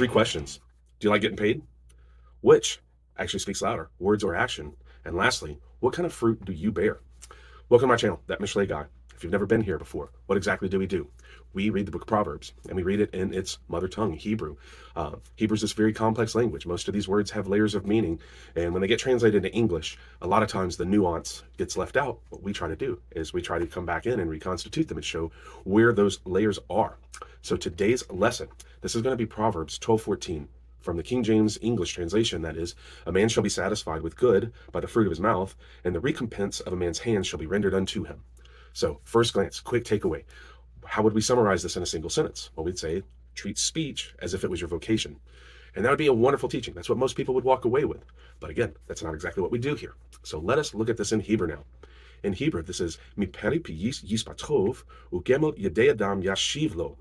Three questions. Do you like getting paid? Which actually speaks louder, words or action? And lastly, what kind of fruit do you bear? Welcome to my channel, That Michelet Guy. If you've never been here before, what exactly do we do? We read the book of Proverbs, and we read it in its mother tongue, Hebrew. Hebrew is this very complex language. Most of these words have layers of meaning, and when they get translated into English, a lot of times the nuance gets left out. What we try to do is we try to come back in and reconstitute them and show where those layers are. So today's lesson, this is going to be Proverbs 12:14. From the King James English translation, that is, a man shall be satisfied with good by the fruit of his mouth, and the recompense of a man's hands shall be rendered unto him. So, first glance, quick takeaway. How would we summarize this in a single sentence? Well, we'd say, treat speech as if it was your vocation. And that would be a wonderful teaching. That's what most people would walk away with. But again, that's not exactly what we do here. So let us look at this in Hebrew now. In Hebrew, this is mi peri pi yispatov ugemel yedei adam yashivlo.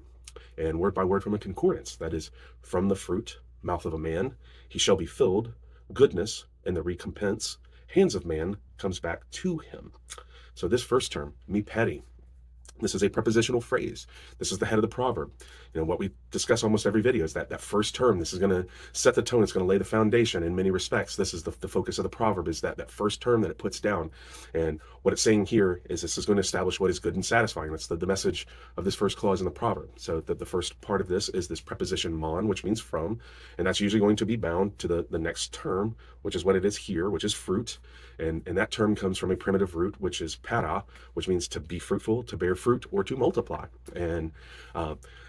And word by word from a concordance, that is, from the fruit, mouth of a man, he shall be filled, goodness, and the recompense, hands of man, comes back to him. So this first term, mi peri, this is a prepositional phrase. This is the head of the proverb. You know, what we discuss almost every video is that first term. This is going to set the tone. It's going to lay the foundation in many respects. This is the focus of the proverb, is that first term that it puts down. And what it's saying here is this is going to establish what is good and satisfying. That's the message of this first clause in the proverb. So the first part of this is this preposition mon, which means from, and that's usually going to be bound to the next term, which is what it is here, which is fruit. And that term comes from a primitive root, which is para, which means to be fruitful, to bear fruit, or to multiply. And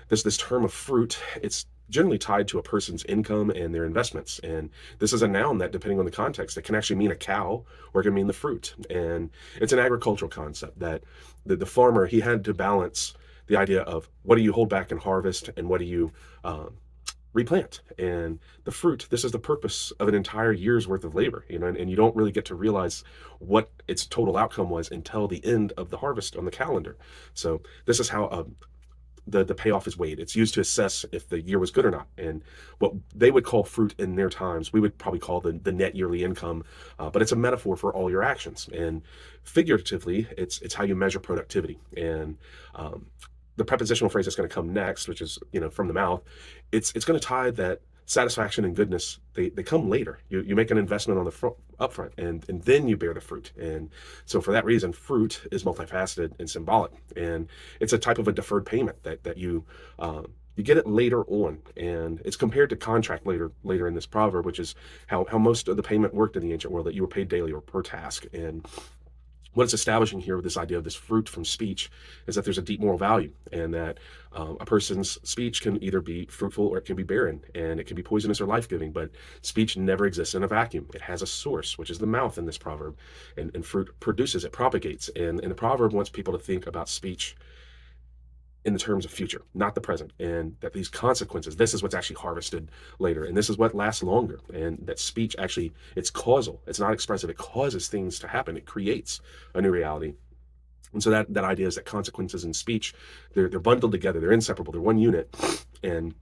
this term of fruit, it's generally tied to a person's income and their investments. And this is a noun that, depending on the context, it can actually mean a cow or it can mean the fruit. And it's an agricultural concept that the farmer, he had to balance the idea of what do you hold back and harvest and what do you replant. And the fruit, this is the purpose of an entire year's worth of labor, you know, and you don't really get to realize what its total outcome was until the end of the harvest on the calendar. So this is how the payoff is weighed. It's used to assess if the year was good or not. And what they would call fruit in their times, we would probably call the net yearly income, but it's a metaphor for all your actions. And figuratively, it's how you measure productivity. And the prepositional phrase that's going to come next, which is, you know, from the mouth, it's going to tie that satisfaction and goodness, they come later. You make an investment on the front, upfront, and then you bear the fruit. And so for that reason, fruit is multifaceted and symbolic, and it's a type of a deferred payment that you get it later on. And it's compared to contract later in this proverb, which is how most of the payment worked in the ancient world, that you were paid daily or per task. And what it's establishing here with this idea of this fruit from speech is that there's a deep moral value, and that a person's speech can either be fruitful or it can be barren, and it can be poisonous or life-giving. But speech never exists in a vacuum. It has a source, which is the mouth in this proverb, and fruit produces, it propagates. And the proverb wants people to think about speech in the terms of future, not the present, and that these consequences, this is what's actually harvested later, and this is what lasts longer, and that speech actually, it's causal, it's not expressive, it causes things to happen, it creates a new reality. And so that idea is that consequences in speech, they're bundled together, they're inseparable, they're one unit. And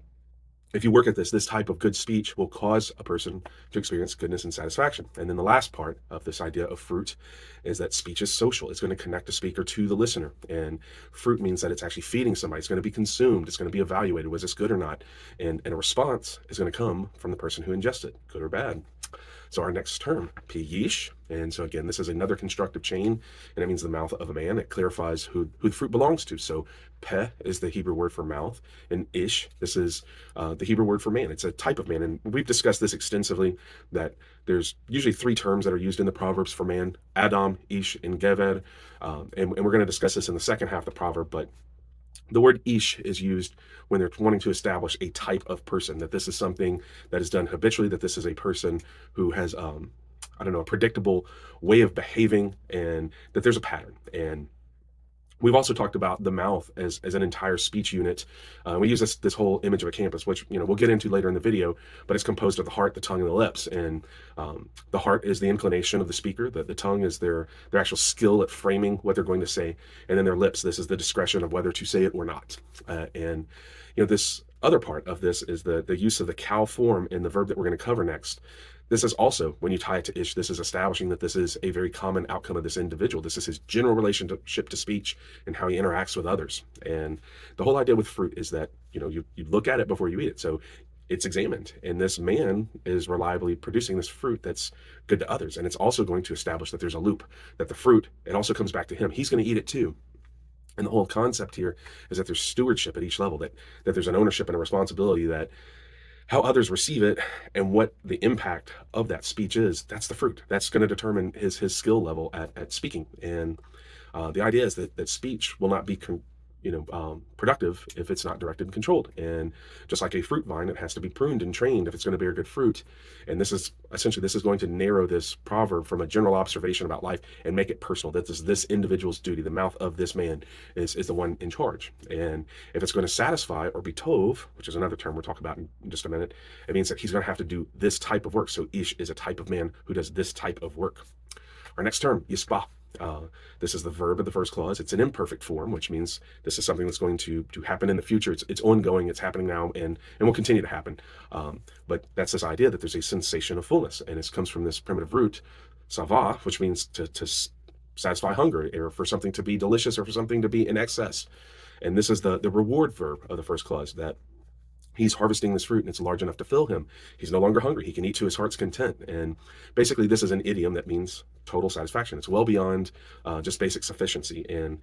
if you work at this type of good speech will cause a person to experience goodness and satisfaction. And then the last part of this idea of fruit is that speech is social. It's going to connect the speaker to the listener. And fruit means that it's actually feeding somebody. It's going to be consumed. It's going to be evaluated. Was this good or not? And a response is going to come from the person who ingested, good or bad. So our next term, piyish, and so again, this is another constructive chain, and it means the mouth of a man. It clarifies who the fruit belongs to. So peh is the Hebrew word for mouth, and ish, this is the Hebrew word for man. It's a type of man, and we've discussed this extensively, that there's usually three terms that are used in the Proverbs for man: Adam, Ish, and Gever. And we're going to discuss this in the second half of the proverb, but the word ish is used when they're wanting to establish a type of person, that this is something that is done habitually, that this is a person who has, I don't know, a predictable way of behaving, and that there's a pattern. And we've also talked about the mouth as an entire speech unit. We use this whole image of a campus, which, you know, we'll get into later in the video, but it's composed of the heart, the tongue, and the lips. And the heart is the inclination of the speaker. The tongue is their actual skill at framing what they're going to say. And then their lips, this is the discretion of whether to say it or not. And, you know, this other part of this is the use of the cow form in the verb that we're going to cover next. This is also, when you tie it to ish, this is establishing that this is a very common outcome of this individual. This is his general relationship to speech and how he interacts with others. And the whole idea with fruit is that, you know, you look at it before you eat it. So it's examined. And this man is reliably producing this fruit that's good to others. And it's also going to establish that there's a loop, that the fruit, it also comes back to him. He's going to eat it too. And the whole concept here is that there's stewardship at each level, that there's an ownership and a responsibility, that how others receive it and what the impact of that speech is, that's the fruit. That's going to determine his skill level at speaking. And the idea is that speech will not be productive if it's not directed and controlled. And just like a fruit vine, it has to be pruned and trained if it's going to bear good fruit. And this is going to narrow this proverb from a general observation about life and make it personal. That this individual's duty, the mouth of this man is the one in charge. And if it's going to satisfy or be tov, which is another term we'll talk about in just a minute, it means that he's going to have to do this type of work. So ish is a type of man who does this type of work. Our next term, yispah. This is the verb of the first clause. It's an imperfect form, which means this is something that's going to happen in the future. It's ongoing. It's happening now, and will continue to happen. But that's this idea that there's a sensation of fullness, and it comes from this primitive root, sava, which means to satisfy hunger, or for something to be delicious, or for something to be in excess. And this is the reward verb of the first clause, that he's harvesting this fruit and it's large enough to fill him. He's no longer hungry. He can eat to his heart's content. And basically, this is an idiom that means total satisfaction. It's well beyond just basic sufficiency. And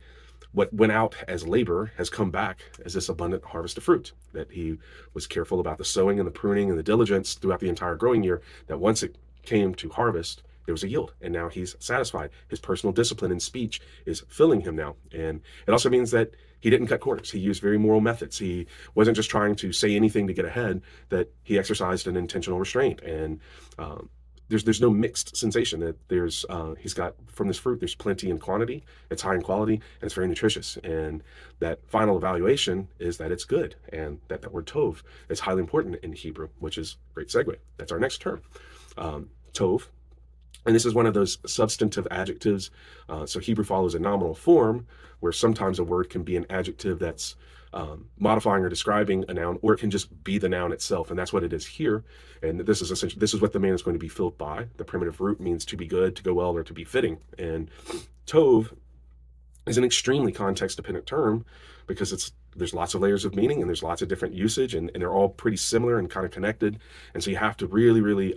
what went out as labor has come back as this abundant harvest of fruit, that he was careful about the sowing and the pruning and the diligence throughout the entire growing year, that once it came to harvest, there was a yield, and now he's satisfied. His personal discipline and speech is filling him now. And it also means that he didn't cut corners. He used very moral methods. He wasn't just trying to say anything to get ahead, that he exercised an intentional restraint. And there's no mixed sensation. That he's got, from this fruit, there's plenty in quantity, it's high in quality, and it's very nutritious. And that final evaluation is that it's good. And that word tov is highly important in Hebrew, which is a great segue. That's our next term, tov. And this is one of those substantive adjectives. So Hebrew follows a nominal form, where sometimes a word can be an adjective that's modifying or describing a noun, or it can just be the noun itself. And that's what it is here. And this is what the man is going to be filled by. The primitive root means to be good, to go well, or to be fitting. And tov is an extremely context-dependent term, because there's lots of layers of meaning, and there's lots of different usage, and they're all pretty similar and kind of connected. And so you have to really, really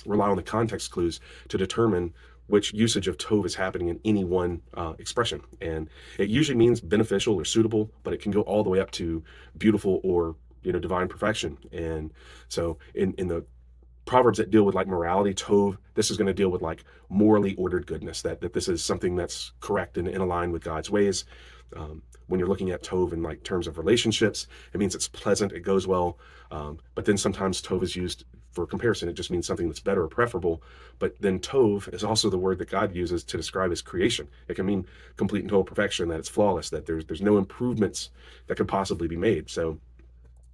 rely on the context clues to determine which usage of tov is happening in any one expression. And it usually means beneficial or suitable, but it can go all the way up to beautiful or divine perfection. And so in the Proverbs that deal with like morality, tov, this is going to deal with like morally ordered goodness, that this is something that's correct and in line with God's ways. When you're looking at tov in like terms of relationships, it means it's pleasant, it goes well. But then sometimes tov is used for comparison. It just means something that's better or preferable. But then tov is also the word that God uses to describe his creation. It can mean complete and total perfection, that it's flawless, that there's no improvements that could possibly be made. So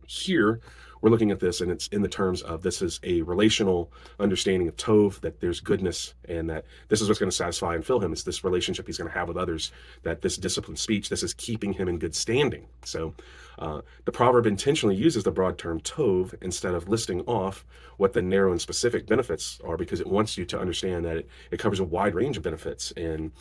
here we're looking at this, and it's in the terms of, this is a relational understanding of tov, that there's goodness, and that this is what's going to satisfy and fill him. It's this relationship he's going to have with others, that this disciplined speech, this is keeping him in good standing. So the proverb intentionally uses the broad term tov instead of listing off what the narrow and specific benefits are, because it wants you to understand that it covers a wide range of benefits. And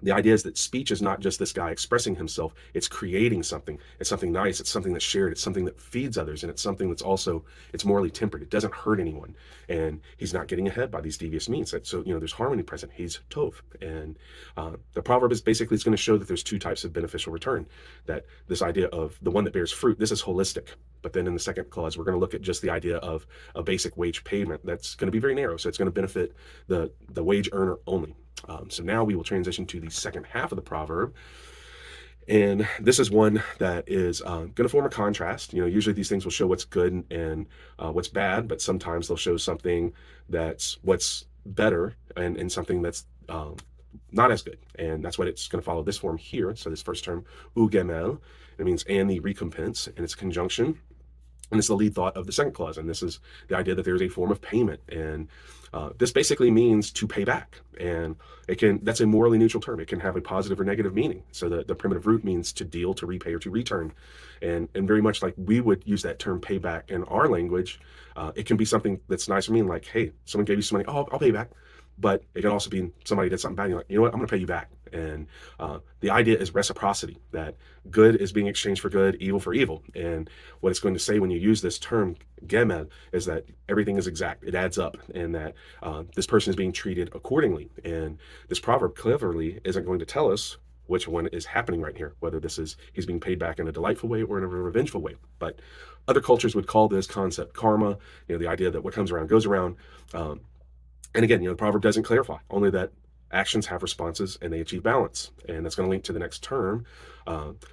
the idea is that speech is not just this guy expressing himself, it's creating something. It's something nice, it's something that's shared, it's something that feeds others, and it's something that's also, it's morally tempered. It doesn't hurt anyone, and he's not getting ahead by these devious means. So there's harmony present. He's tov. And the proverb is basically, it's going to show that there's two types of beneficial return. That this idea of the one that bears fruit, this is holistic. But then in the second clause, we're going to look at just the idea of a basic wage payment that's going to be very narrow. So it's going to benefit the wage earner only. So now we will transition to the second half of the proverb. And this is one that is going to form a contrast. Usually these things will show what's good and what's bad, but sometimes they'll show something that's what's better and something that's not as good. And that's what it's going to follow this form here. So this first term, ugemel, it means and the recompense, and it's conjunction. And it's the lead thought of the second clause. And this is the idea that there's a form of payment. And this basically means to pay back. And that's a morally neutral term. It can have a positive or negative meaning. So the primitive root means to deal, to repay, or to return. And very much like we would use that term payback in our language, it can be something that's nice or mean, like, hey, someone gave you some money, oh, I'll pay back. but it can also be somebody did something bad. And you're like, you know what, I'm going to pay you back. And the idea is reciprocity, that good is being exchanged for good, evil for evil. And what it's going to say when you use this term, gemed, is that everything is exact. It adds up, and that this person is being treated accordingly. And this proverb cleverly isn't going to tell us which one is happening right here, whether this is he's being paid back in a delightful way or in a revengeful way. But other cultures would call this concept karma, the idea that what comes around goes around. And again, the proverb doesn't clarify, only that actions have responses and they achieve balance. And that's going to link to the next term,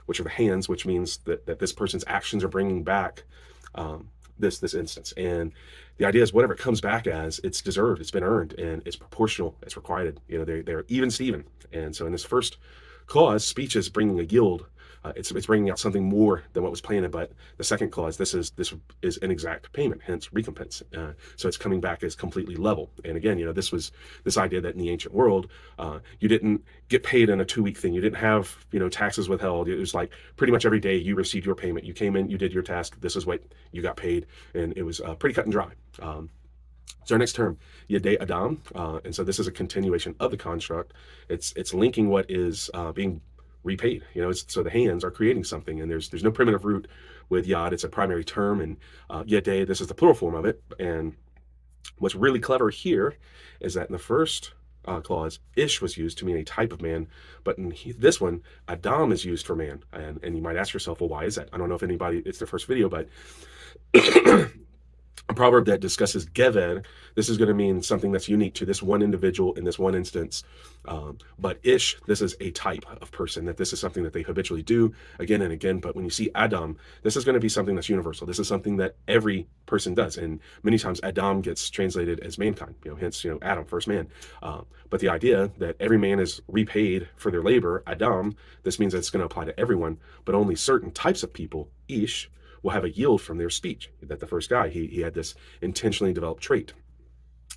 which are the hands, which means that this person's actions are bringing back this instance. And the idea is whatever it comes back as, it's deserved, it's been earned, and it's proportional, it's requited. They're even Steven. And so in this first clause, speech is bringing a yield. It's bringing out something more than what was planted. But the second clause, this is an exact payment, hence recompense. So it's coming back as completely level. And again, this was this idea that in the ancient world, you didn't get paid in a 2-week thing. You didn't have taxes withheld. It was like pretty much every day you received your payment. You came in, you did your task. This is what you got paid, and it was pretty cut and dry. So our next term, Yedei Adam, and so this is a continuation of the construct. It's linking what is being repaid. So the hands are creating something, and there's no primitive root with yad. It's a primary term, and Yedei, this is the plural form of it. And what's really clever here is that in the first clause, ish was used to mean a type of man, but in this one, Adam is used for man. And you might ask yourself, well, why is that? I don't know if it's their first video, but a proverb that discusses gever, this is going to mean something that's unique to this one individual in this one instance. But ish, this is a type of person, that this is something that they habitually do again and again. But when you see Adam, this is going to be something that's universal. This is something that every person does. And many times Adam gets translated as mankind, hence, Adam, first man. But the idea that every man is repaid for their labor, Adam, this means that it's going to apply to everyone, but only certain types of people, ish, will have a yield from their speech. That the first guy, he had this intentionally developed trait.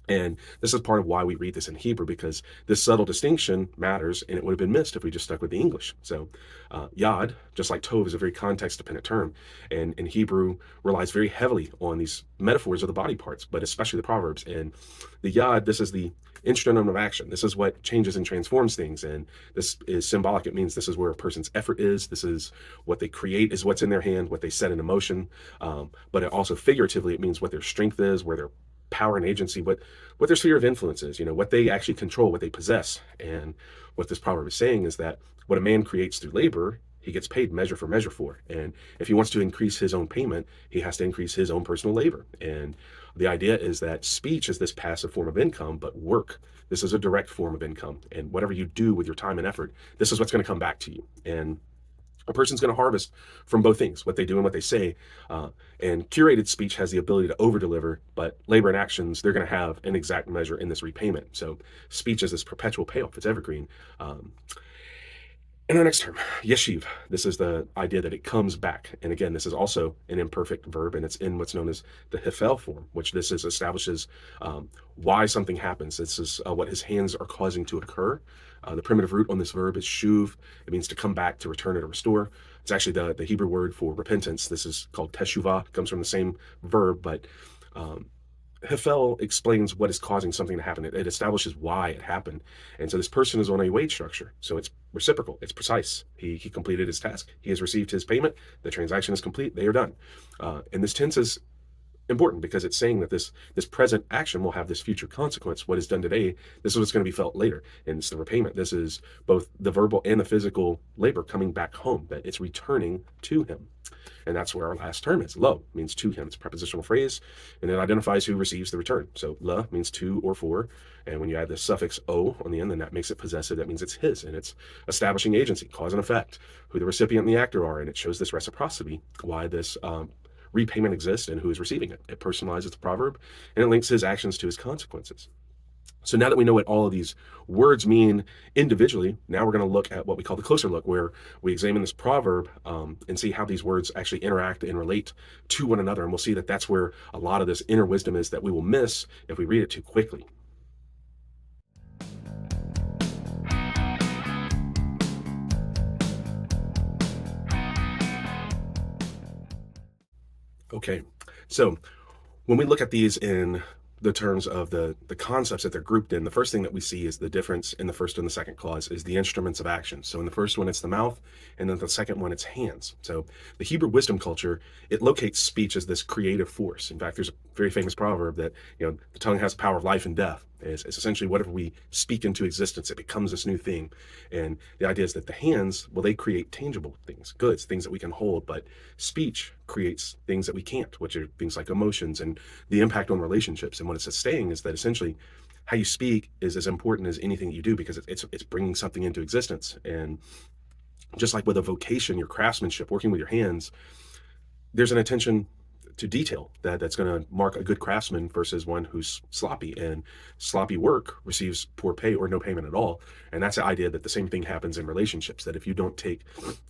And this is part of why we read this in Hebrew, because this subtle distinction matters, and it would have been missed if we just stuck with the English. So yad, just like tov, is a very context-dependent term, and in Hebrew relies very heavily on these metaphors of the body parts, but especially the Proverbs. And the yad, this is the instrument of action. This is what changes and transforms things, and this is symbolic. It means this is where a person's effort is. This is what they create, is what's in their hand, what they set into motion. But it also figuratively, it means what their strength is, where their power and agency, what their sphere of influence is, what they actually control, what they possess. And what this proverb is saying is that what a man creates through labor, he gets paid measure for measure for. And if he wants to increase his own payment, he has to increase his own personal labor. And the idea is that speech is this passive form of income, but work, this is a direct form of income. And whatever you do with your time and effort, this is what's going to come back to you. And a person's going to harvest from both things, what they do and what they say. And curated speech has the ability to over-deliver, but labor and actions, they're going to have an exact measure in this repayment. So speech is this perpetual payoff. It's evergreen. And our next term, yeshiv. This is the idea that it comes back. And again, this is also an imperfect verb, and it's in what's known as the hefel form, which this is establishes why something happens. This is what his hands are causing to occur. The primitive root on this verb is shuv. It means to come back, to return, or to restore. It's actually the Hebrew word for repentance. This is called teshuvah. It comes from the same verb, but hefel explains what is causing something to happen. It establishes why it happened. And so this person is on a wage structure. So it's reciprocal. It's precise. He completed his task. He has received his payment. The transaction is complete. They are done. And this tense is important because it's saying that this present action will have this future consequence. What is done today, this is what's going to be felt later. And it's the repayment. This is both the verbal and the physical labor coming back home, that it's returning to him. And that's where our last term is. Lo means to him. It's a prepositional phrase, and it identifies who receives the return. So la means to or for, and when you add the suffix o on the end, then that makes it possessive. That means it's his, and it's establishing agency, cause and effect, who the recipient and the actor are, and it shows this reciprocity, why this repayment exists and who is receiving it. It personalizes the proverb, and it links his actions to his consequences. So now that we know what all of these words mean individually, now we're going to look at what we call the closer look, where we examine this proverb and see how these words actually interact and relate to one another. And we'll see that that's where a lot of this inner wisdom is that we will miss if we read it too quickly. Okay, so when we look at these in the terms of the concepts that they're grouped in, the first thing that we see is the difference in the first and the second clause is the instruments of action. So in the first one, it's the mouth, and then the second one, it's hands. So the Hebrew wisdom culture, it locates speech as this creative force. In fact, there's a very famous proverb that, the tongue has the power of life and death. It's essentially whatever we speak into existence, it becomes this new thing. And the idea is that the hands, well, they create tangible things, goods, things that we can hold, but speech creates things that we can't, which are things like emotions and the impact on relationships. And what it's saying is that essentially how you speak is as important as anything you do, because it's bringing something into existence. And just like with a vocation, your craftsmanship, working with your hands, there's an attention to detail that's going to mark a good craftsman versus one who's sloppy, and sloppy work receives poor pay or no payment at all. And that's the idea that the same thing happens in relationships, that if you don't take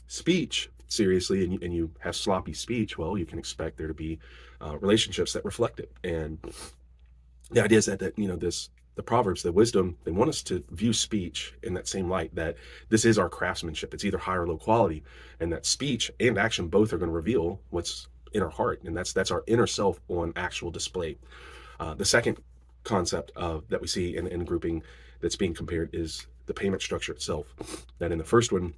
speech seriously and you have sloppy speech, well, you can expect there to be relationships that reflect it. And the idea is that the Proverbs, the wisdom, they want us to view speech in that same light, that this is our craftsmanship. It's either high or low quality, and that speech and action both are going to reveal what's in our heart, and that's our inner self on actual display. The second concept that we see in grouping that's being compared is the payment structure itself. That in the first one,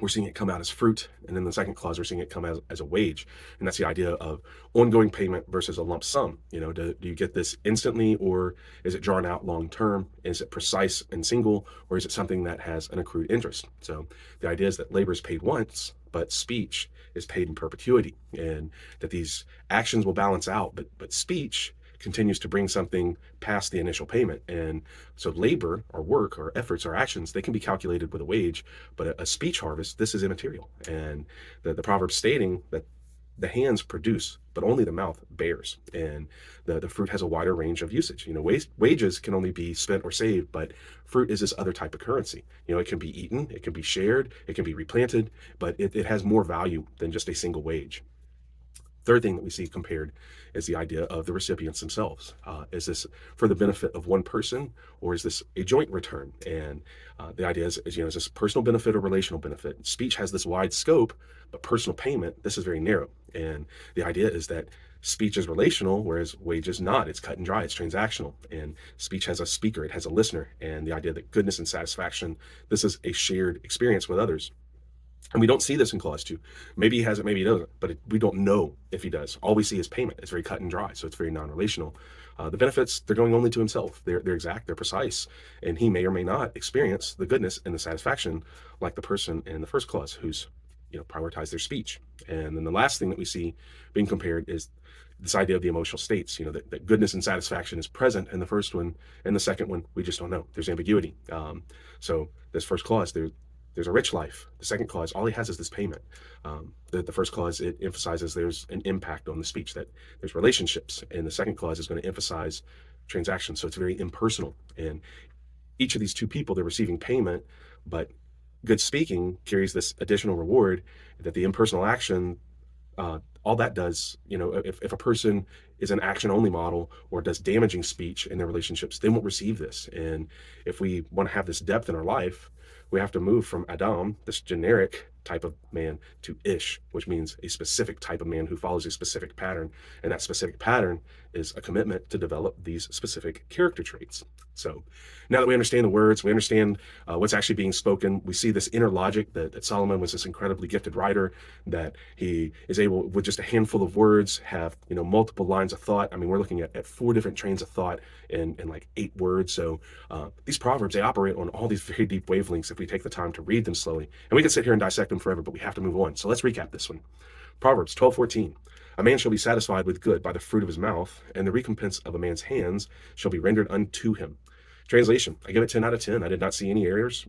we're seeing it come out as fruit, and in the second clause, we're seeing it come as a wage. And that's the idea of ongoing payment versus a lump sum. Do you get this instantly, or is it drawn out long term? Is it precise and single, or is it something that has an accrued interest? So the idea is that labor is paid once, but speech is paid in perpetuity, and that these actions will balance out, but speech continues to bring something past the initial payment. And so labor or work or efforts or actions, they can be calculated with a wage, but a speech harvest, this is immaterial. And the proverb stating that the hands produce, but only the mouth bears. And the fruit has a wider range of usage. Wages can only be spent or saved, but fruit is this other type of currency. It can be eaten, it can be shared, it can be replanted, but it has more value than just a single wage. Third thing that we see compared is the idea of the recipients themselves. Is this for the benefit of one person, or is this a joint return? And the idea is this personal benefit or relational benefit? Speech has this wide scope, but personal payment, this is very narrow. And the idea is that speech is relational, whereas wage is not. It's cut and dry, it's transactional. And speech has a speaker, it has a listener. And the idea that goodness and satisfaction, this is a shared experience with others. And we don't see this in clause 2. Maybe he has it, maybe he doesn't, but we don't know if he does. All we see is payment. It's very cut and dry, so it's very non-relational. The benefits, they're going only to himself. They're exact, they're precise, and he may or may not experience the goodness and the satisfaction like the person in the first clause who's prioritized their speech. And then the last thing that we see being compared is this idea of the emotional states, that goodness and satisfaction is present in the first one, and the second one, we just don't know. There's ambiguity. So this first clause, there's a rich life. The second clause, all he has is this payment. The first clause, it emphasizes there's an impact on the speech, that there's relationships. And the second clause is going to emphasize transactions. So it's very impersonal. And each of these two people, they're receiving payment, but good speaking carries this additional reward that the impersonal action, all that does, if a person is an action only model or does damaging speech in their relationships, they won't receive this. And if we want to have this depth in our life, we have to move from Adam, this generic type of man, to Ish, which means a specific type of man who follows a specific pattern. And that specific pattern is a commitment to develop these specific character traits. So now that we understand the words, we understand what's actually being spoken, we see this inner logic that Solomon was this incredibly gifted writer, that he is able, with just a handful of words, have multiple lines of thought. I mean, we're looking at 4 different trains of thought in like 8 words. So these proverbs, they operate on all these very deep wavelengths if we take the time to read them slowly. And we can sit here and dissect them forever, but we have to move on. So let's recap this one. Proverbs 12:14. A man shall be satisfied with good by the fruit of his mouth, and the recompense of a man's hands shall be rendered unto him. Translation, I give it 10 out of 10. I did not see any errors,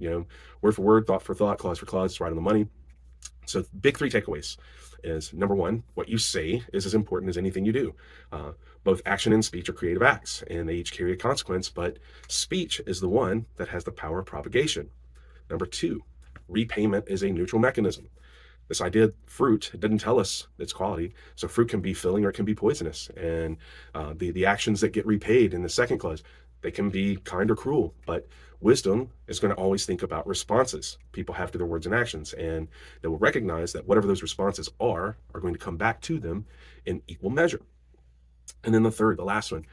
word for word, thought for thought, clause for clause, it's right on the money. So big 3 takeaways is, number 1, what you say is as important as anything you do. Both action and speech are creative acts, and they each carry a consequence, but speech is the one that has the power of propagation. Number 2, repayment is a neutral mechanism. This idea of fruit, it doesn't tell us its quality. So fruit can be filling or it can be poisonous. And the actions that get repaid in the second clause, they can be kind or cruel. But wisdom is going to always think about responses people have to their words and actions. And they will recognize that whatever those responses are going to come back to them in equal measure. And then the last one,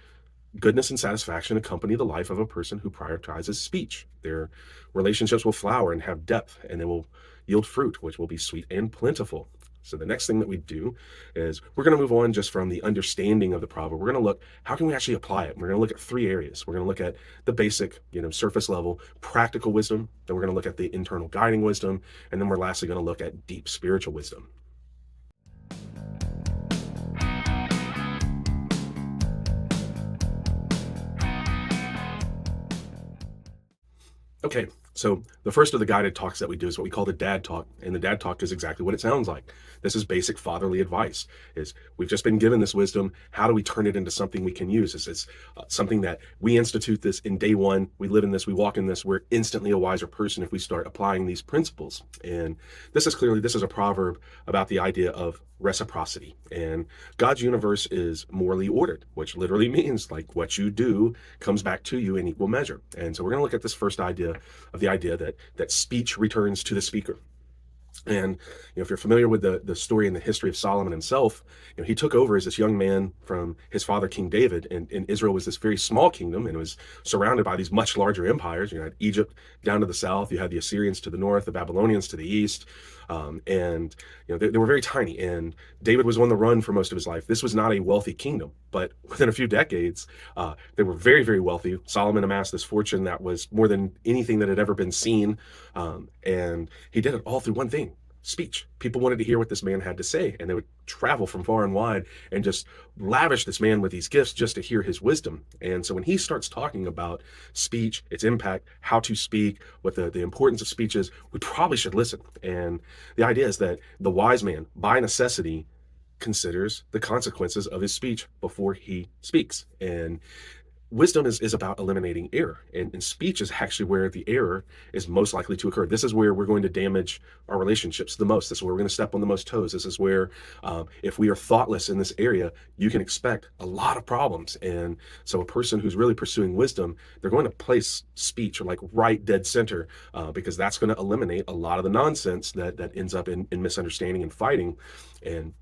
Goodness and satisfaction accompany the life of a person who prioritizes speech. Their relationships will flower and have depth, and they will yield fruit, which will be sweet and plentiful. So the next thing that we do is we're going to move on just from the understanding of the proverb. We're going to look, how can we actually apply it? We're going to look at three areas. We're going to look at the basic, surface level practical wisdom. Then we're going to look at the internal guiding wisdom. And then we're lastly going to look at deep spiritual wisdom. Okay, so the first of the guided talks that we do is what we call the dad talk, and the dad talk is exactly what it sounds like. This is basic fatherly advice. Is we've just been given this wisdom. How do we turn it into something we can use? It's something that we institute this in day one. We live in this. We walk in this. We're instantly a wiser person if we start applying these principles. And this is a proverb about the idea of reciprocity. And God's universe is morally ordered, which literally means like what you do comes back to you in equal measure. And so we're going to look at this first idea of the idea that speech returns to the speaker. And if you're familiar with the story and the history of Solomon himself, he took over as this young man from his father King David, and Israel was this very small kingdom, and it was surrounded by these much larger empires. You had Egypt down to the south, you had the Assyrians to the north, the Babylonians to the east, and they were very tiny. And David was on the run for most of his life. This was not a wealthy kingdom, but within a few decades, they were very, very wealthy. Solomon amassed this fortune that was more than anything that had ever been seen, and he did it all through one thing: speech. People wanted to hear what this man had to say, and they would travel from far and wide and just lavish this man with these gifts just to hear his wisdom. And so when he starts talking about speech, its impact, how to speak, what the importance of speech is, we probably should listen. And the idea is that the wise man, by necessity, considers the consequences of his speech before he speaks. And wisdom is about eliminating error, and speech is actually where the error is most likely to occur. This is where we're going to damage our relationships the most. This is where we're going to step on the most toes. This is where if we are thoughtless in this area, you can expect a lot of problems. And so a person who's really pursuing wisdom, they're going to place speech or like right dead center, because that's going to eliminate a lot of the nonsense that ends up in misunderstanding and fighting. And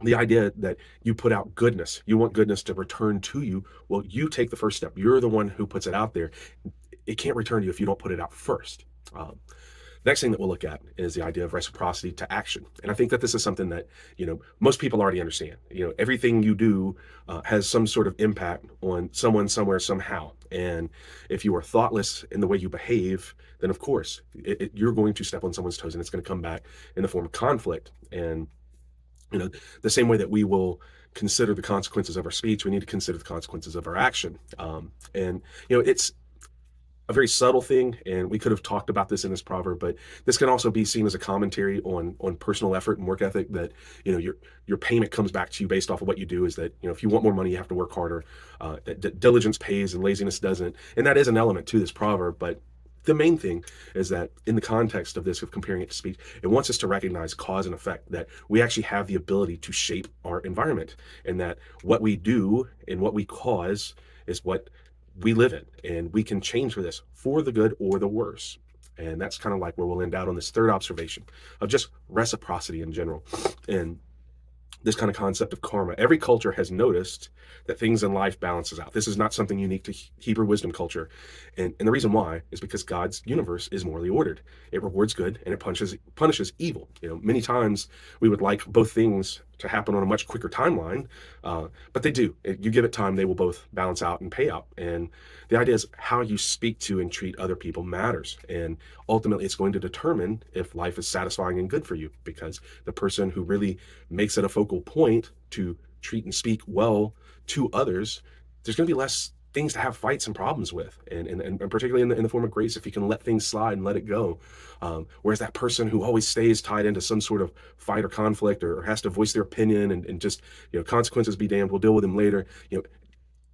the idea that you put out goodness, you want goodness to return to you. Well, you take the first step. You're the one who puts it out there. It can't return to you if you don't put it out first. Next thing that we'll look at is the idea of reciprocity to action. And I think that this is something that, most people already understand. Everything you do has some sort of impact on someone, somewhere, somehow. And if you are thoughtless in the way you behave, then of course, you're going to step on someone's toes, and it's going to come back in the form of conflict. And the same way that we will consider the consequences of our speech, we need to consider the consequences of our action. And it's a very subtle thing, and we could have talked about this in this proverb, but this can also be seen as a commentary on personal effort and work ethic. That your payment comes back to you based off of what you do. Is that if you want more money, you have to work harder. That diligence pays and laziness doesn't, and that is an element to this proverb. But the main thing is that in the context of this, of comparing it to speech, it wants us to recognize cause and effect, that we actually have the ability to shape our environment, and that what we do and what we cause is what we live in, and we can change for this, for the good or the worse. And that's kind of like where we'll end out on this third observation of just reciprocity in general. And this kind of concept of karma. Every culture has noticed that things in life balances out. This is not something unique to Hebrew wisdom culture. And the reason why is because God's universe is morally ordered. It rewards good and it punishes evil. Many times we would like both things to happen on a much quicker timeline, but they do. You give it time, they will both balance out and pay out. And the idea is how you speak to and treat other people matters. And ultimately, it's going to determine if life is satisfying and good for you, because the person who really makes it a focal point to treat and speak well to others, there's going to be less things to have fights and problems with, and particularly in the form of grace, if you can let things slide and let it go. Whereas that person who always stays tied into some sort of fight or conflict, or has to voice their opinion and just consequences be damned, we'll deal with them later.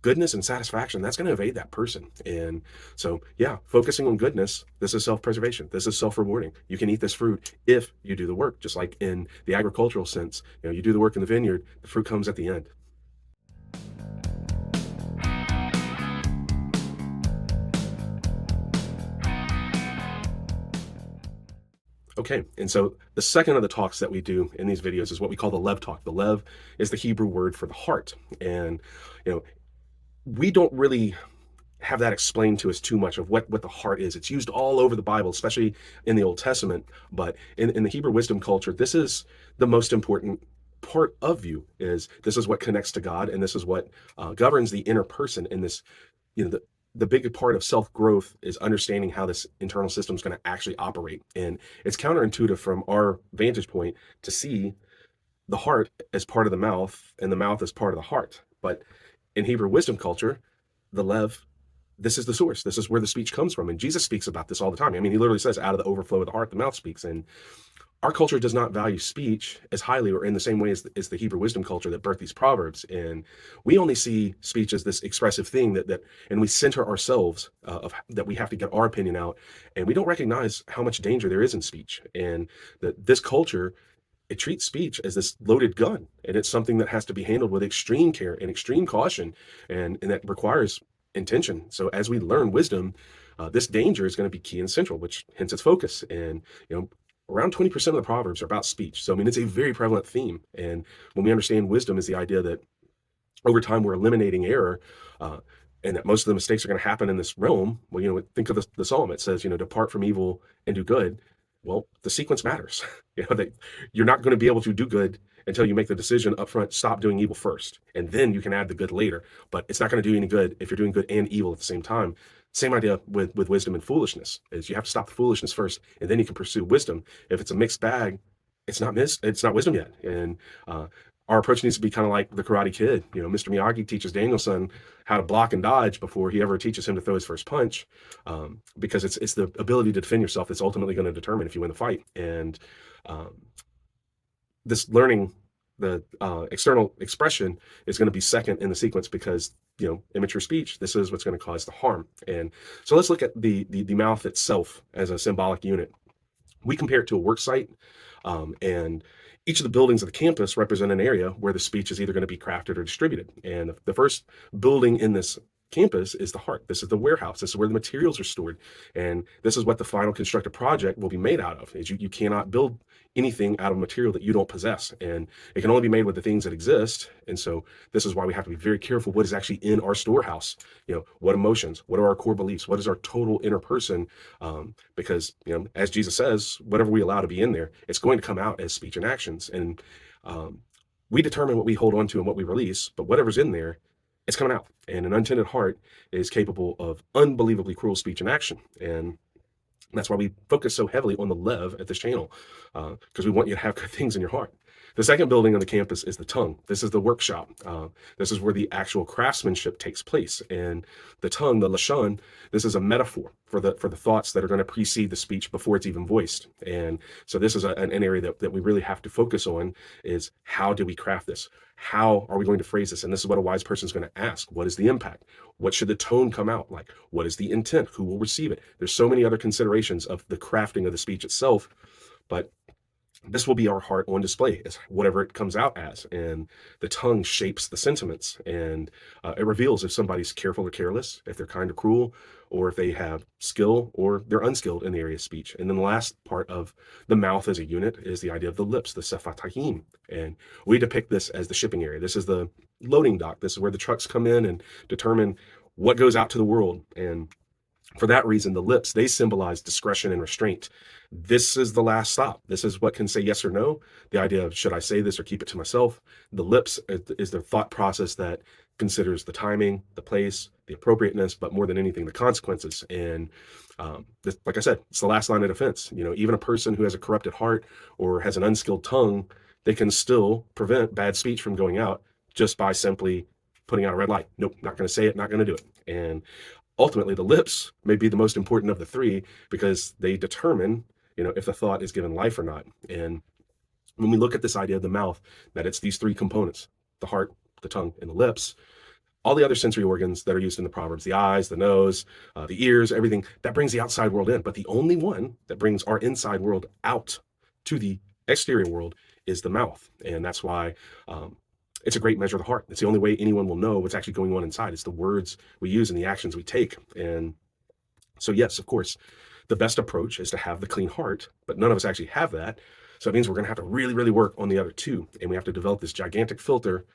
Goodness and satisfaction, that's going to evade that person. And so, yeah, focusing on goodness, this is self-preservation. This is self-rewarding. You can eat this fruit if you do the work, just like in the agricultural sense. You do the work in the vineyard, the fruit comes at the end. Okay, and so the second of the talks that we do in these videos is what we call the lev talk. The lev is the Hebrew word for the heart. And we don't really have that explained to us too much of what the heart is. It's used all over the Bible, especially in the Old Testament. But in the Hebrew wisdom culture, this is the most important part of you. Is this is what connects to God, and this is what governs the inner person in this. The big part of self growth is understanding how this internal system is going to actually operate, and it's counterintuitive from our vantage point to see the heart as part of the mouth and the mouth as part of the heart. But in Hebrew wisdom culture, the lev, this is the source. This is where the speech comes from. And Jesus speaks about this all the time. I mean, he literally says, out of the overflow of the heart, the mouth speaks. And our culture does not value speech as highly or in the same way as the Hebrew wisdom culture that birthed these proverbs. And we only see speech as this expressive thing and we center ourselves of that we have to get our opinion out. And we don't recognize how much danger there is in speech. And that this culture, it treats speech as this loaded gun, and it's something that has to be handled with extreme care and extreme caution, and that requires intention. So as we learn wisdom, this danger is going to be key and central, which hence its focus. And around 20% of the proverbs are about speech. So I mean, it's a very prevalent theme. And when we understand wisdom is the idea that over time we're eliminating error, and that most of the mistakes are going to happen in this realm. Well, think of the psalm. It says, depart from evil and do good. Well, the sequence matters. That you're not going to be able to do good until you make the decision up front, stop doing evil first, and then you can add the good later. But it's not going to do you any good if you're doing good and evil at the same time. Same idea with wisdom and foolishness is you have to stop the foolishness first, and then you can pursue wisdom. If it's a mixed bag, it's not wisdom yet. And our approach needs to be kind of like the Karate Kid. Mr. Miyagi teaches Daniel-san how to block and dodge before he ever teaches him to throw his first punch, because it's the ability to defend yourself that's ultimately going to determine if you win the fight. And this learning the external expression is going to be second in the sequence, because immature speech, this is what's going to cause the harm. And so let's look at the mouth itself as a symbolic unit. We compare it to a work site, and each of the buildings of the campus represent an area where the speech is either going to be crafted or distributed. And the first building in this campus is the heart. This is the warehouse. This is where the materials are stored. And this is what the final constructed project will be made out of. Is you cannot build anything out of material that you don't possess. And it can only be made with the things that exist. And so this is why we have to be very careful what is actually in our storehouse. What emotions, what are our core beliefs, what is our total inner person? Because, as Jesus says, whatever we allow to be in there, it's going to come out as speech and actions. And we determine what we hold on to and what we release, but whatever's in there, it's coming out. And an untended heart is capable of unbelievably cruel speech and action. And that's why we focus so heavily on the lev at this channel, because we want you to have good things in your heart. The second building on the campus is the tongue. This is the workshop. This is where the actual craftsmanship takes place. And the tongue, the lashon, this is a metaphor for the thoughts that are going to precede the speech before it's even voiced. And so this is an area that we really have to focus on, is how do we craft this? How are we going to phrase this? And this is what a wise person is going to ask. What is the impact? What should the tone come out like? What is the intent? Who will receive it? There's so many other considerations of the crafting of the speech itself, but this will be our heart on display, is whatever it comes out as. And the tongue shapes the sentiments, and it reveals if somebody's careful or careless, if they're kind or cruel, or if they have skill or they're unskilled in the area of speech. And then the last part of the mouth as a unit is the idea of the lips, the sefatahim. And we depict this as the shipping area. This is the loading dock. This is where the trucks come in and determine what goes out to the world. And for that reason, the lips, they symbolize discretion and restraint. This is the last stop. This is what can say yes or no. The idea of, should I say this or keep it to myself? The lips is the thought process that considers the timing, the place, the appropriateness, but more than anything, the consequences. And this, like I said, it's the last line of defense. Even a person who has a corrupted heart or has an unskilled tongue, they can still prevent bad speech from going out just by simply putting out a red light. Nope, not going to say it, not going to do it. And ultimately, the lips may be the most important of the three, because they determine, if the thought is given life or not. And when we look at this idea of the mouth, that it's these three components, the heart, the tongue, and the lips, all the other sensory organs that are used in the Proverbs, the eyes, the nose, the ears, everything, that brings the outside world in. But the only one that brings our inside world out to the exterior world is the mouth. And that's why it's a great measure of the heart. It's the only way anyone will know what's actually going on inside. It's the words we use and the actions we take. And so, yes, of course, the best approach is to have the clean heart, but none of us actually have that. So it means we're going to have to really, really work on the other two. And we have to develop this gigantic filter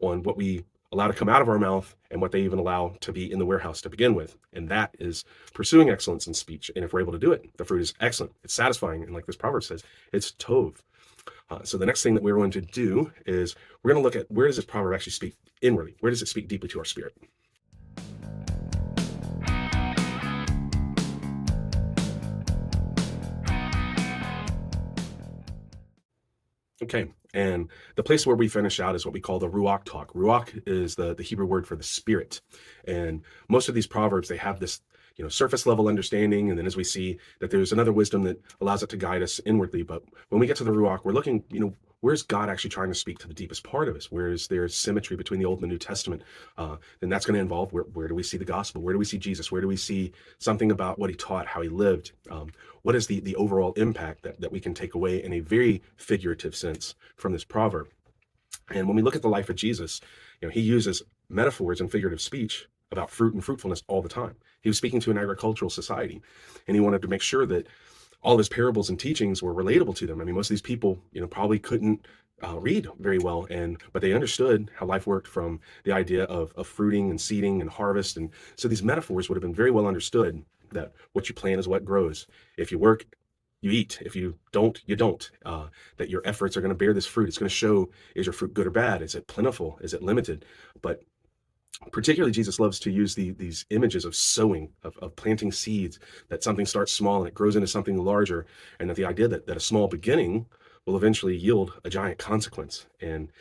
on what we allow to come out of our mouth and what they even allow to be in the warehouse to begin with. And that is pursuing excellence in speech. And if we're able to do it, the fruit is excellent. It's satisfying. And like this proverb says, it's tov. So the next thing that we're going to do is we're going to look at, where does this proverb actually speak inwardly? Where does it speak deeply to our spirit? Okay, and the place where we finish out is what we call the Ruach talk. Ruach is the Hebrew word for the spirit. And most of these proverbs, they have this, surface level understanding. And then as we see that there's another wisdom that allows it to guide us inwardly. But when we get to the Ruach, we're looking, where's God actually trying to speak to the deepest part of us? Where is there symmetry between the Old and the New Testament? And that's going to involve where do we see the gospel? Where do we see Jesus? Where do we see something about what he taught, how he lived? What is the overall impact that we can take away in a very figurative sense from this proverb? And when we look at the life of Jesus, he uses metaphors and figurative speech about fruit and fruitfulness all the time. He was speaking to an agricultural society, and he wanted to make sure that all of his parables and teachings were relatable to them. I mean, most of these people, probably couldn't read very well, but they understood how life worked, from the idea of fruiting and seeding and harvest. And so these metaphors would have been very well understood, that what you plant is what grows. If you work, you eat. If you don't, you don't. That your efforts are going to bear this fruit. It's going to show, is your fruit good or bad? Is it plentiful? Is it limited? But particularly, Jesus loves to use these images of sowing, of planting seeds, that something starts small and it grows into something larger, and that the idea that a small beginning will eventually yield a giant consequence. And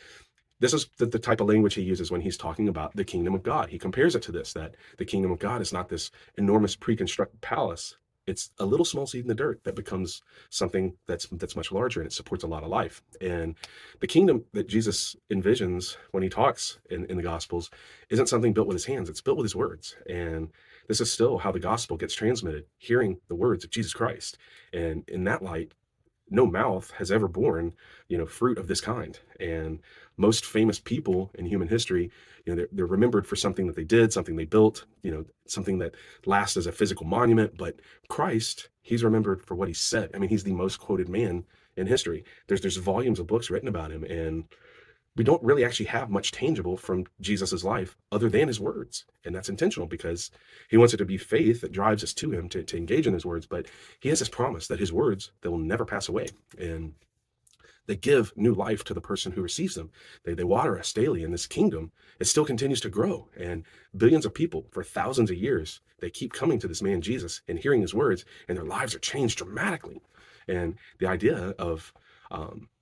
this is the type of language he uses when he's talking about the kingdom of God. He compares it to this, that the kingdom of God is not this enormous pre-constructed palace. It's a little small seed in the dirt that becomes something that's much larger, and it supports a lot of life. And the kingdom that Jesus envisions when he talks in the Gospels isn't something built with his hands. It's built with his words. And this is still how the gospel gets transmitted, hearing the words of Jesus Christ. And in that light, no mouth has ever borne, fruit of this kind. And most famous people in human history, they're remembered for something that they did, something they built, something that lasts as a physical monument. But Christ, he's remembered for what he said. I mean, he's the most quoted man in history. There's volumes of books written about him, and we don't really actually have much tangible from Jesus's life other than his words. And that's intentional, because he wants it to be faith that drives us to him to engage in his words. But he has this promise that his words, they will never pass away. And they give new life to the person who receives them. They water us daily. In this kingdom, it still continues to grow. And billions of people for thousands of years, they keep coming to this man Jesus and hearing his words, and their lives are changed dramatically. And the idea of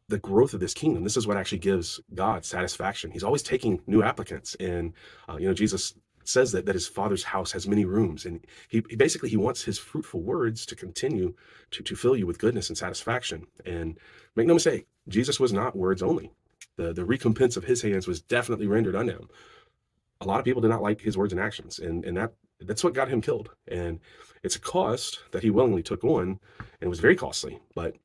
the growth of this kingdom, this is what actually gives God satisfaction. He's always taking new applicants. And Jesus says that his Father's house has many rooms, and he basically, he wants his fruitful words to continue to fill you with goodness and satisfaction. And make no mistake, Jesus was not words only. The recompense of his hands was definitely rendered unto him. A lot of people did not like his words and actions, and that's what got him killed. And it's a cost that he willingly took on, and it was very costly, but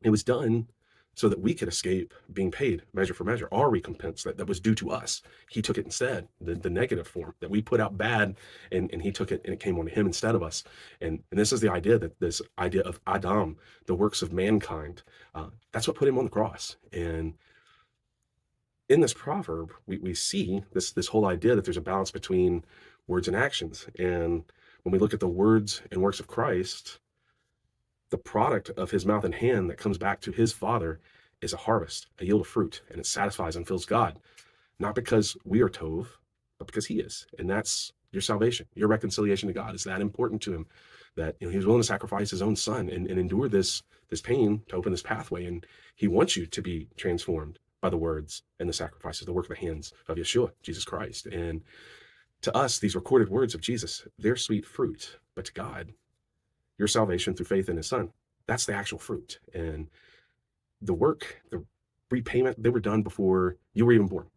it was done so that we could escape being paid measure for measure, our recompense that was due to us. He took it instead, the negative form that we put out bad, and he took it, and it came on him instead of us. And this is the idea, that this idea of Adam, the works of mankind, that's what put him on the cross. And in this proverb, we see this whole idea that there's a balance between words and actions. And when we look at the words and works of Christ, the product of his mouth and hand that comes back to his Father is a harvest, a yield of fruit, and it satisfies and fills God, not because we are tov, but because he is. And that's your salvation, your reconciliation to God is that important to him, that he was willing to sacrifice his own son and endure this pain to open this pathway. And he wants you to be transformed by the words and the sacrifices, the work of the hands of Yeshua, Jesus Christ. And to us, these recorded words of Jesus, they're sweet fruit, but to God, your salvation through faith in his son, that's the actual fruit. And the work, the repayment, they were done before you were even born.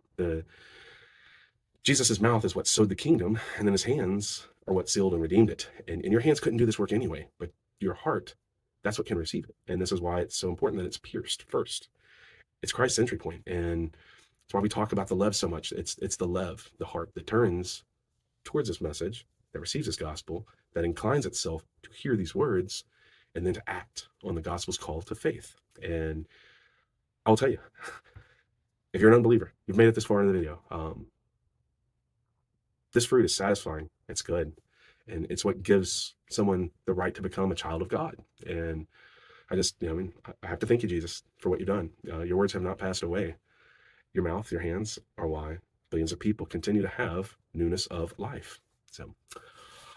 Jesus's mouth is what sowed the kingdom, and then his hands are what sealed and redeemed it. And your hands couldn't do this work anyway, but your heart, that's what can receive it. And this is why it's so important that it's pierced first. It's Christ's entry point. And that's why we talk about the lev so much. It's the lev, the heart, that turns towards this message, that receives this gospel, that inclines itself to hear these words, and then to act on the gospel's call to faith. And I'll tell you, if you're an unbeliever, you've made it this far in the video, This fruit is satisfying. It's good. And it's what gives someone the right to become a child of God. And I just, I mean, I have to thank you, Jesus, for what you've done. Your words have not passed away. Your mouth, your hands are why billions of people continue to have newness of life. So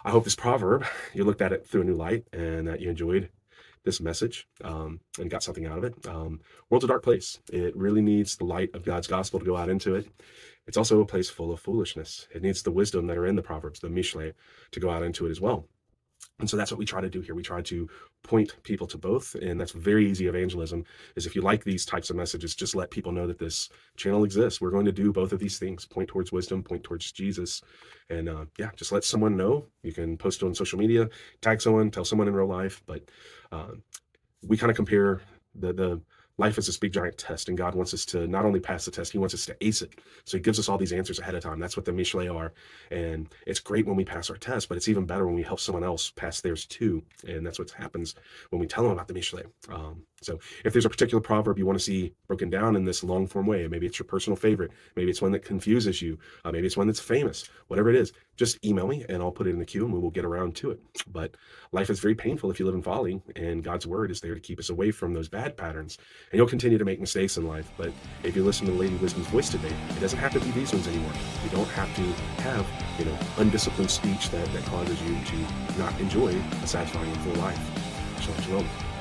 I hope this proverb, you looked at it through a new light and that you enjoyed this message and got something out of it. World's a dark place. It really needs the light of God's gospel to go out into it. It's also a place full of foolishness. It needs the wisdom that are in the Proverbs, the Mishle, to go out into it as well. And so that's what we try to do here. We try to point people to both. And that's very easy evangelism, is if you like these types of messages, just let people know that this channel exists. We're going to do both of these things, point towards wisdom, point towards Jesus. And yeah, just let someone know. You can post it on social media, tag someone, tell someone in real life. But we kind of compare the life is this big giant test, and God wants us to not only pass the test, he wants us to ace it. So he gives us all these answers ahead of time. That's what the Mishle are. And it's great when we pass our test, but it's even better when we help someone else pass theirs too. And that's what happens when we tell them about the Mishle. So if there's a particular proverb you want to see broken down in this long form way, maybe it's your personal favorite, maybe it's one that confuses you, maybe it's one that's famous, whatever it is, just email me and I'll put it in the queue and we will get around to it. But life is very painful if you live in folly, and God's word is there to keep us away from those bad patterns. And you'll continue to make mistakes in life, but if you listen to Lady Wisdom's voice today, it doesn't have to be these ones anymore. You don't have to have, undisciplined speech that causes you to not enjoy a satisfying and full life. Shalom, shalom.